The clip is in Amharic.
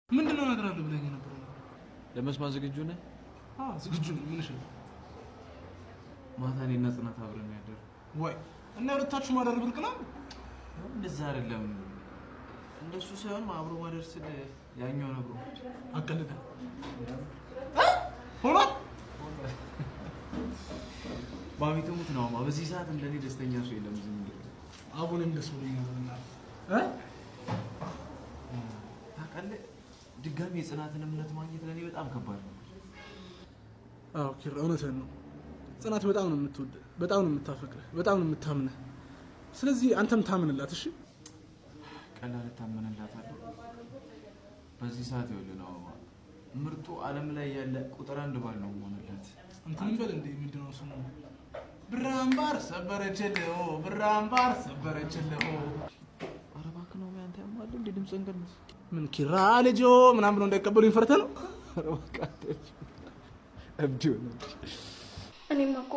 ምንድነው ነግራለሁ ብለኝ ነበር ለመስማት ዝግጁ ነህ? አዎ ዝግጁ ነኝ። ምን እሺ ማታ እኔና ጽናት አብረን ያደር ወይ እና ሁለታችሁ ማደር ብርቅ ነው? እንደዛ አይደለም። እንደሱ ሳይሆን አብሮ ማደር ስለ ያኛው ነብሮ አቀለደ ሆኖ ባቢቱ ሙት ነው። በዚህ ሰዓት እንደኔ ደስተኛ ሰው የለም እዚህ ምድር። አቡንም ደስ ብሎኛልና ታውቃለህ፣ ድጋሚ የጽናትን እምነት ማግኘት ለኔ በጣም ከባድ ነው። አዎ ኪራ እውነትህን ነው። ጽናት በጣም ነው የምትወድ፣ በጣም ነው የምታፈቅር፣ በጣም ነው የምታምነህ። ስለዚህ አንተም ታምንላት። እሺ ቀላል ታምንላታለህ። በዚህ ሰዓት ይኸውልህ ነው ምርጡ ዓለም ላይ ያለ ቁጥር አንድ ባል ነው ሆነለት። እንትን ይበል እንደ ምንድነው ስሙ? ብራምባር ሰበረችልህ፣ ብራምባር ሰበረችልህ። ኧረ እባክህ ነው ያንተ ያማል እንደ ድምፅህን ቀንስ። ምን ኪራ ልጆ ምናምን ብለው እንዳይቀበሉኝ ፈርተህ ነው? ኧረ እባክህ እብድ ሆነች። እኔማ እኮ